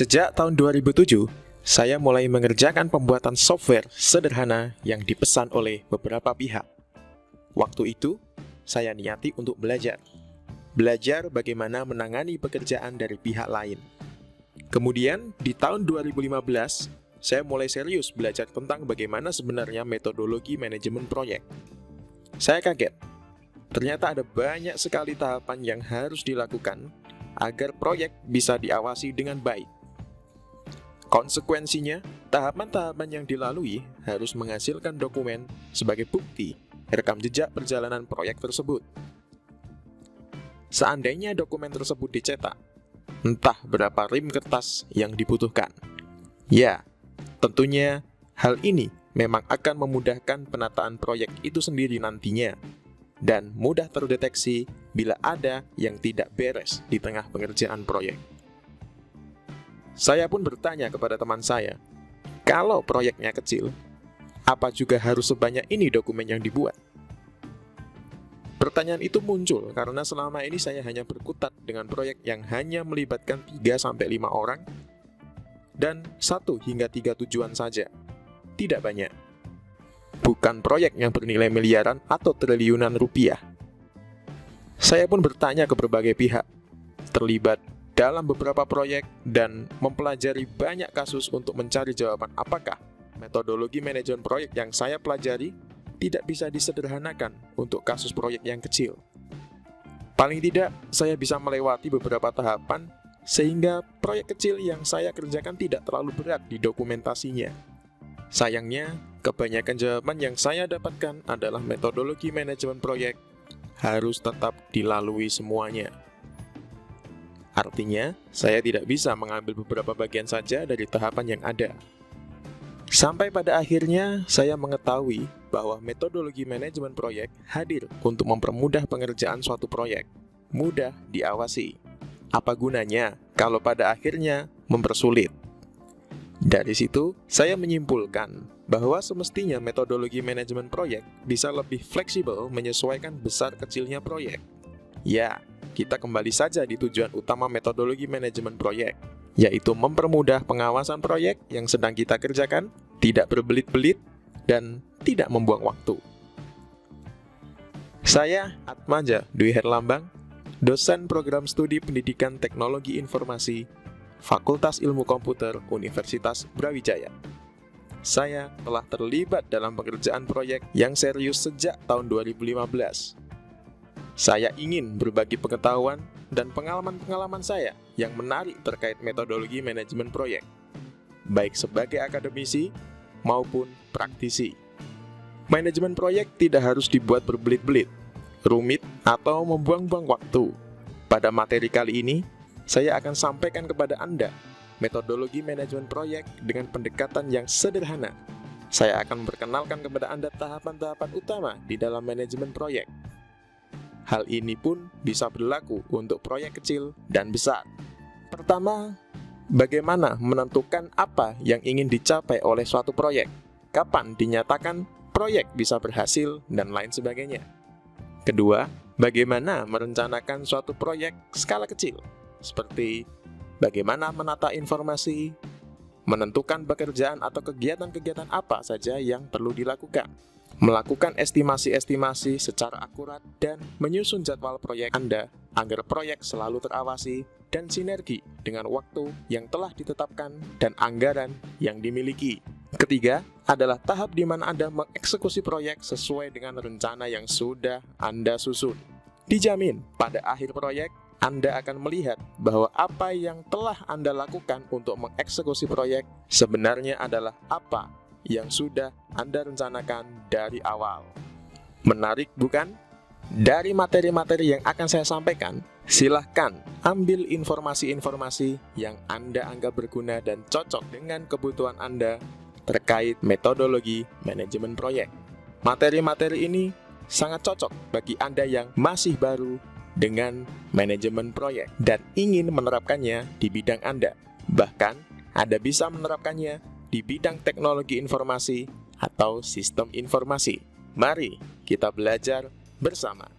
Sejak tahun 2007, saya mulai mengerjakan pembuatan software sederhana yang dipesan oleh beberapa pihak. Waktu itu, saya niati untuk belajar. Belajar bagaimana menangani pekerjaan dari pihak lain. Kemudian, di tahun 2015, saya mulai serius belajar tentang bagaimana sebenarnya metodologi manajemen proyek. Saya kaget. Ternyata ada banyak sekali tahapan yang harus dilakukan agar proyek bisa diawasi dengan baik. Konsekuensinya, tahapan-tahapan yang dilalui harus menghasilkan dokumen sebagai bukti rekam jejak perjalanan proyek tersebut. Seandainya dokumen tersebut dicetak, entah berapa rim kertas yang dibutuhkan. Ya, tentunya hal ini memang akan memudahkan penataan proyek itu sendiri nantinya, dan mudah terdeteksi bila ada yang tidak beres di tengah pengerjaan proyek. Saya pun bertanya kepada teman saya, kalau proyeknya kecil, apa juga harus sebanyak ini dokumen yang dibuat? Pertanyaan itu muncul karena selama ini saya hanya berkutat dengan proyek yang hanya melibatkan 3-5 orang dan 1 hingga 3 tujuan saja. Tidak banyak. Bukan proyek yang bernilai miliaran atau triliunan rupiah. Saya pun bertanya ke berbagai pihak, terlibat dalam beberapa proyek dan mempelajari banyak kasus untuk mencari jawaban apakah metodologi manajemen proyek yang saya pelajari tidak bisa disederhanakan untuk kasus proyek yang kecil. Paling tidak, saya bisa melewati beberapa tahapan sehingga proyek kecil yang saya kerjakan tidak terlalu berat di dokumentasinya. Sayangnya, kebanyakan jawaban yang saya dapatkan adalah metodologi manajemen proyek harus tetap dilalui semuanya. Artinya, saya tidak bisa mengambil beberapa bagian saja dari tahapan yang ada. Sampai pada akhirnya, saya mengetahui bahwa metodologi manajemen proyek hadir untuk mempermudah pengerjaan suatu proyek, mudah diawasi. Apa gunanya kalau pada akhirnya mempersulit? Dari situ, saya menyimpulkan bahwa semestinya metodologi manajemen proyek bisa lebih fleksibel menyesuaikan besar kecilnya proyek. Ya, kita kembali saja di tujuan utama metodologi manajemen proyek, yaitu mempermudah pengawasan proyek yang sedang kita kerjakan, tidak berbelit-belit, dan tidak membuang waktu. Saya, Atmaja Dwi Herlambang, dosen program studi pendidikan teknologi informasi, Fakultas Ilmu Komputer Universitas Brawijaya. Saya telah terlibat dalam pengerjaan proyek yang serius sejak tahun 2015. Saya ingin berbagi pengetahuan dan pengalaman-pengalaman saya yang menarik terkait metodologi manajemen proyek, baik sebagai akademisi maupun praktisi. Manajemen proyek tidak harus dibuat berbelit-belit, rumit, atau membuang-buang waktu. Pada materi kali ini, saya akan sampaikan kepada Anda metodologi manajemen proyek dengan pendekatan yang sederhana. Saya akan memperkenalkan kepada Anda tahapan-tahapan utama di dalam manajemen proyek. Hal ini pun bisa berlaku untuk proyek kecil dan besar. Pertama, bagaimana menentukan apa yang ingin dicapai oleh suatu proyek? Kapan dinyatakan proyek bisa berhasil dan lain sebagainya? Kedua, bagaimana merencanakan suatu proyek skala kecil? Seperti bagaimana menata informasi, menentukan pekerjaan atau kegiatan-kegiatan apa saja yang perlu dilakukan, melakukan estimasi-estimasi secara akurat, dan menyusun jadwal proyek Anda agar proyek selalu terawasi dan sinergi dengan waktu yang telah ditetapkan dan anggaran yang dimiliki. Ketiga, adalah tahap di mana Anda mengeksekusi proyek sesuai dengan rencana yang sudah Anda susun. Dijamin, pada akhir proyek, Anda akan melihat bahwa apa yang telah Anda lakukan untuk mengeksekusi proyek sebenarnya adalah apa yang sudah Anda rencanakan dari awal. Menarik, bukan? Dari materi-materi yang akan saya sampaikan, silahkan ambil informasi-informasi yang Anda anggap berguna dan cocok dengan kebutuhan Anda terkait metodologi manajemen proyek. Materi-materi ini sangat cocok bagi Anda yang masih baru dengan manajemen proyek dan ingin menerapkannya di bidang Anda. Bahkan, Anda bisa menerapkannya di bidang teknologi informasi atau sistem informasi. Mari kita belajar bersama.